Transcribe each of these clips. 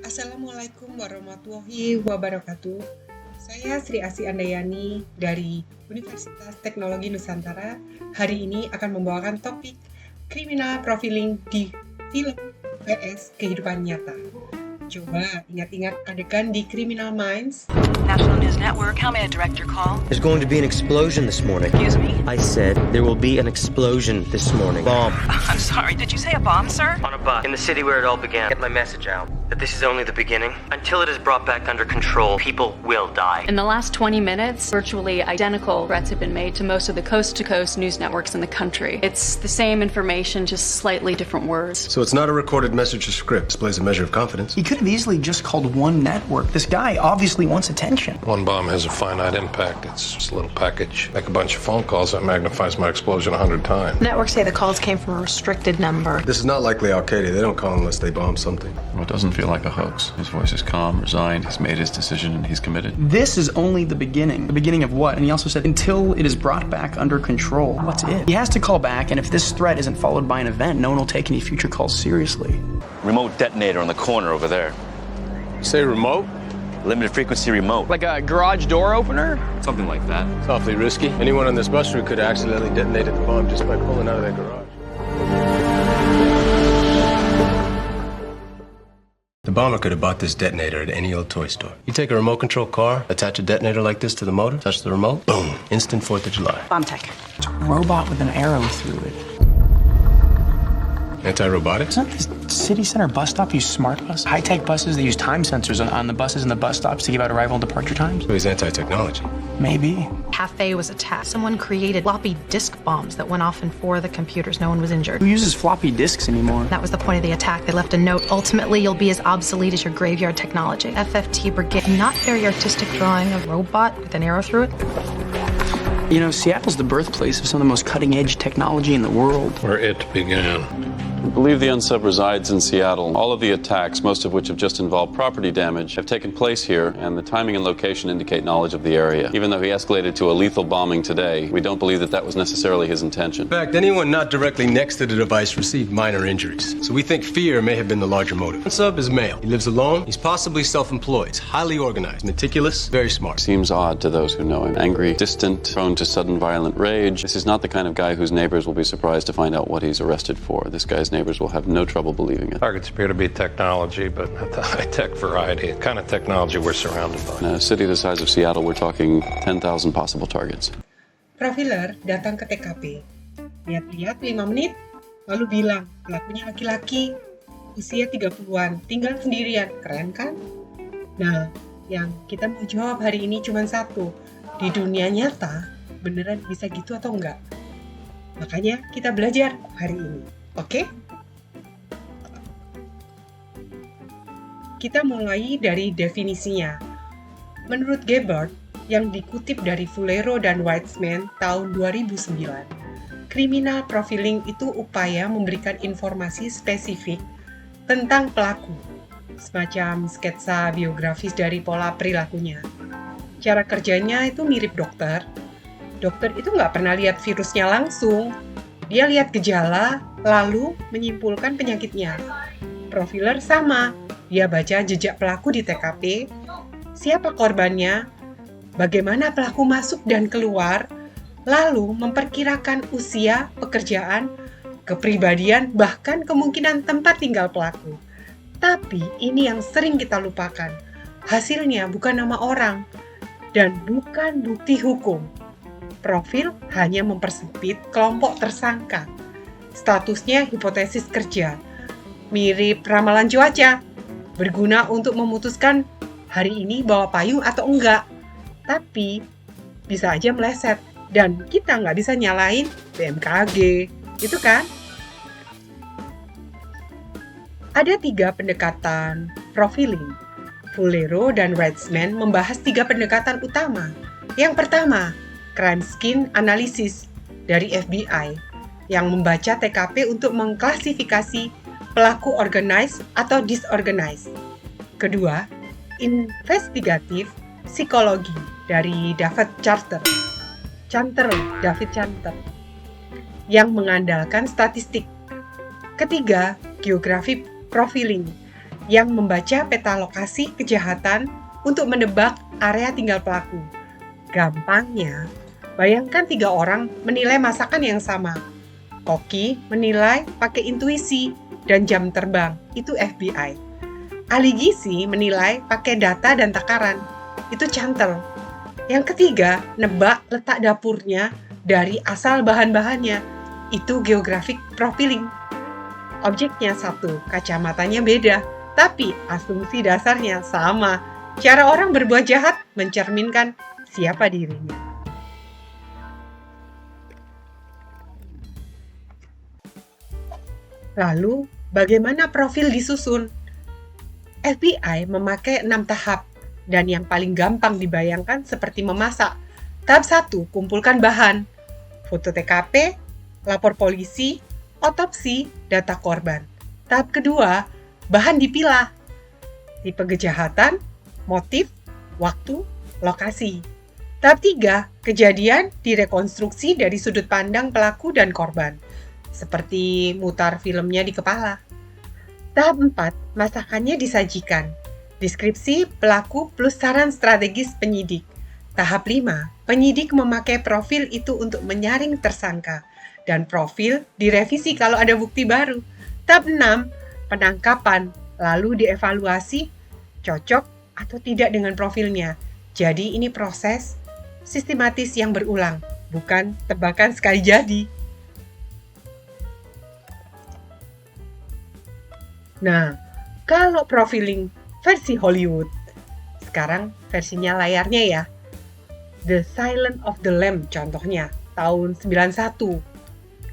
Assalamualaikum warahmatullahi wabarakatuh. Saya Sri Asih Andayani dari Universitas Teknologi Nusantara. Hari ini akan membawakan topik criminal profiling di film vs kehidupan nyata. Coba ingat-ingat adegan di Criminal Minds. National News Network, how may I direct your call? There's going to be an explosion this morning. Excuse me? I said there will be an explosion this morning. Bomb. I'm sorry, did you say a bomb, sir? On a bus. In the city where it all began. Get my message out. That this is only the beginning. Until it is brought back under control, people will die. In the last 20 minutes, virtually identical threats have been made to most of the coast-to-coast news networks in the country. It's the same information, just slightly different words. So it's not a recorded message or script. Displays a measure of confidence. He could have easily just called one network. This guy obviously wants attention. One bomb has a finite impact. It's just a little package. Make a bunch of phone calls, that magnifies my explosion 100 times. Networks say the calls came from a restricted number. This is not likely Al-Qaeda. They don't call unless they bomb something. Well, it doesn't feel like a hoax. His voice is calm, resigned, he's made his decision, and he's committed. This is only the beginning. The beginning of what? And he also said, until it is brought back under control. What's it? He has to call back, and if this threat isn't followed by an event, no one will take any future calls seriously. Remote detonator on the corner over there. Say remote? Limited frequency remote. Like a garage door opener? Something like that. It's awfully risky. Anyone on this bus route could have accidentally detonated the bomb just by pulling out of their garage. The bomber could have bought this detonator at any old toy store. You take a remote control car, attach a detonator like this to the motor, touch the remote, boom, instant 4th of July. Bomb tech. It's a robot with an arrow through it. Anti-robotics? Doesn't this city center bus stop use smart bus? High-tech buses, they use time sensors on the buses and the bus stops to give out arrival and departure times? So he's anti-technology. Maybe. Cafe was attacked. Someone created floppy disk bombs that went off in 4 of the computers. No one was injured. Who uses floppy disks anymore? That was the point of the attack. They left a note. Ultimately, you'll be as obsolete as your graveyard technology. FFT Brigade. Not very artistic drawing of a robot with an arrow through it. You know, Seattle's the birthplace of some of the most cutting-edge technology in the world. Where it began. We believe the unsub resides in Seattle. All of the attacks, most of which have just involved property damage, have taken place here, and the timing and location indicate knowledge of the area. Even though he escalated to a lethal bombing today, we don't believe that that was necessarily his intention. In fact, anyone not directly next to the device received minor injuries. So we think fear may have been the larger motive. Sub is male. He lives alone. He's possibly self-employed. He's highly organized, meticulous, very smart. Seems odd to those who know him. Angry, distant, prone to sudden violent rage. This is not the kind of guy whose neighbors will be surprised to find out what he's arrested for. This guy's neighbors will have no trouble believing it. Targets appear to be technology, but not the high-tech variety. The kind of technology we're surrounded by. In a city the size of Seattle, we're talking 10,000 possible targets. Profiler datang ke TKP. Lihat-lihat 5 menit, lalu bilang pelakunya laki-laki, usia 30-an, tinggal sendirian. Keren kan? Nah, yang kita mau jawab hari ini cuma satu. Di dunia nyata, beneran bisa gitu atau enggak? Makanya kita belajar hari ini. Oke? Kita mulai dari definisinya. Menurut Gebhardt, yang dikutip dari Fullero dan Weitzman tahun 2009, criminal profiling itu upaya memberikan informasi spesifik tentang pelaku, semacam sketsa biografis dari pola perilakunya. Cara kerjanya itu mirip dokter. Dokter itu nggak pernah lihat virusnya langsung. Dia lihat gejala, lalu menyimpulkan penyakitnya. Profiler sama, dia baca jejak pelaku di TKP, siapa korbannya, bagaimana pelaku masuk dan keluar, lalu memperkirakan usia, pekerjaan, kepribadian, bahkan kemungkinan tempat tinggal pelaku. Tapi ini yang sering kita lupakan. Hasilnya bukan nama orang dan bukan bukti hukum. Profil hanya mempersempit kelompok tersangka. Statusnya hipotesis kerja. Mirip ramalan cuaca. Berguna untuk memutuskan hari ini bawa payung atau enggak. Tapi bisa aja meleset. Dan kita nggak bisa nyalain BMKG. Itu kan? Ada 3 pendekatan profiling. Fullero dan Weitzman membahas 3 pendekatan utama. Yang pertama, crime scene analysis dari FBI yang membaca TKP untuk mengklasifikasi pelaku organized atau disorganized. Kedua, investigatif psikologi dari David Chanter yang mengandalkan statistik. Ketiga, geografi profiling yang membaca peta lokasi kejahatan untuk menebak area tinggal pelaku. Gampangnya, bayangkan 3 orang menilai masakan yang sama. Koki menilai pakai intuisi dan jam terbang, itu FBI. Ahli gizi menilai pakai data dan takaran, itu cantel. Yang ketiga, nebak letak dapurnya dari asal bahan-bahannya, itu geographic profiling. Objeknya satu, kacamatanya beda, tapi asumsi dasarnya sama. Cara orang berbuat jahat mencerminkan siapa dirinya. Lalu, bagaimana profil disusun? FBI memakai 6 tahap, dan yang paling gampang dibayangkan seperti memasak. Tahap 1, kumpulkan bahan, foto TKP, lapor polisi, otopsi, data korban. Tahap kedua, bahan dipilah, tipe kejahatan, motif, waktu, lokasi. Tahap 3, kejadian direkonstruksi dari sudut pandang pelaku dan korban, seperti mutar filmnya di kepala. Tahap 4, masakannya disajikan, deskripsi pelaku plus saran strategis penyidik. Tahap 5, penyidik memakai profil itu untuk menyaring tersangka, dan profil direvisi kalau ada bukti baru. Tahap 6, penangkapan, lalu dievaluasi, cocok atau tidak dengan profilnya. Jadi ini proses sistematis yang berulang, bukan tebakan sekali jadi. Nah, kalau profiling versi Hollywood, sekarang versinya layarnya ya. The Silence of the Lamb contohnya, tahun 91,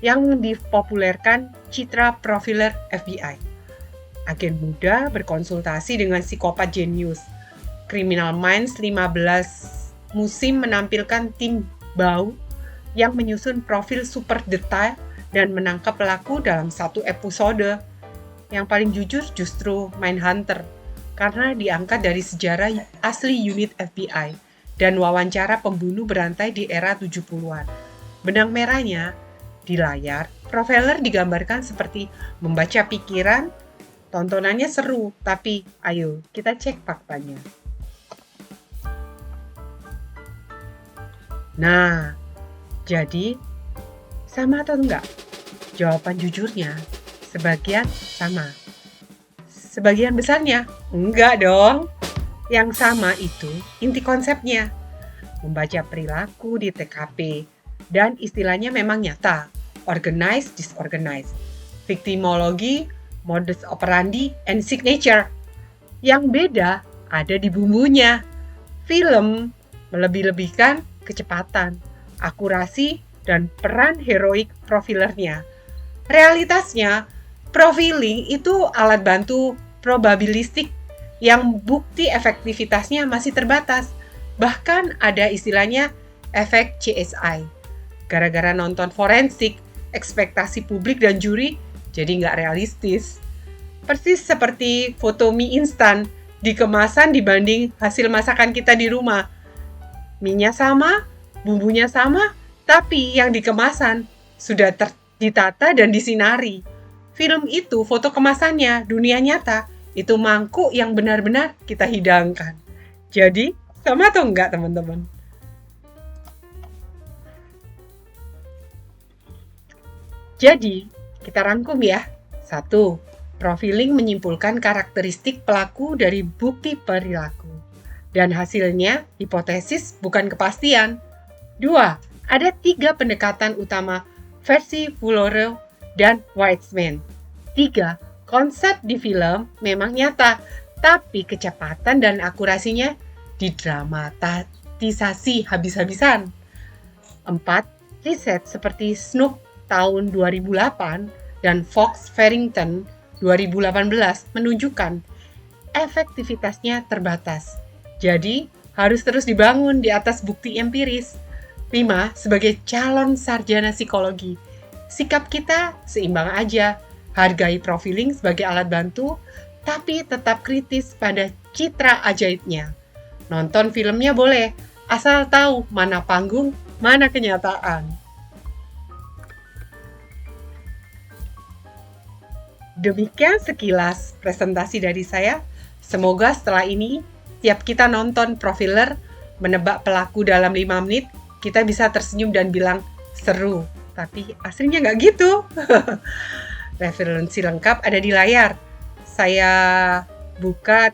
yang dipopulerkan Citra Profiler FBI. Agen muda berkonsultasi dengan psikopat jenius. Criminal Minds 15 musim menampilkan tim bau yang menyusun profil super detail dan menangkap pelaku dalam 1 episode. Yang paling jujur justru Mindhunter, karena diangkat dari sejarah asli unit FBI dan wawancara pembunuh berantai di era 70-an. Benang merahnya, di layar, profiler digambarkan seperti membaca pikiran. Tontonannya seru, tapi ayo kita cek faktanya. Nah, jadi sama atau enggak? Jawaban jujurnya, sebagian sama. Sebagian besarnya, enggak dong. Yang sama itu inti konsepnya. Membaca perilaku di TKP, dan istilahnya memang nyata. Organized, disorganized. Victimology, modus operandi, and signature. Yang beda ada di bumbunya. Film melebih-lebihkan kecepatan, akurasi, dan peran heroik profilernya. Realitasnya, profiling itu alat bantu probabilistik yang bukti efektivitasnya masih terbatas. Bahkan ada istilahnya efek CSI. Gara-gara nonton forensik, ekspektasi publik dan juri jadi nggak realistis. Persis seperti foto mie instan di kemasan dibanding hasil masakan kita di rumah. Mie-nya sama, bumbunya sama, tapi yang di kemasan sudah ditata dan disinari. Film itu foto kemasannya, dunia nyata, itu mangkuk yang benar-benar kita hidangkan. Jadi, sama atau enggak teman-teman? Jadi, kita rangkum ya. 1. Profiling menyimpulkan karakteristik pelaku dari bukti perilaku. Dan hasilnya, hipotesis bukan kepastian. 2. Ada 3 pendekatan utama versi Fullero dan Weitzman. 3. Konsep di film memang nyata, tapi kecepatan dan akurasinya didramatisasi habis-habisan. 4. Riset seperti Snook tahun 2008 dan Fox Farrington 2018 menunjukkan efektivitasnya terbatas. Jadi, harus terus dibangun di atas bukti empiris. 5. Sebagai calon sarjana psikologi, sikap kita seimbang aja. Hargai profiling sebagai alat bantu, tapi tetap kritis pada citra ajaibnya. Nonton filmnya boleh, asal tahu mana panggung, mana kenyataan. Demikian sekilas presentasi dari saya. Semoga setelah ini, tiap kita nonton Profiler, menebak pelaku dalam 5 menit, kita bisa tersenyum dan bilang, seru. Tapi aslinya nggak gitu. Referensi lengkap ada di layar. Saya buka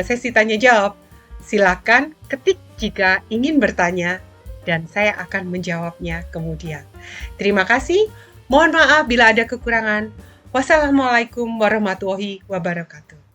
sesi tanya jawab. Silakan ketik jika ingin bertanya dan saya akan menjawabnya kemudian. Terima kasih. Mohon maaf bila ada kekurangan. Wassalamualaikum warahmatullahi wabarakatuh.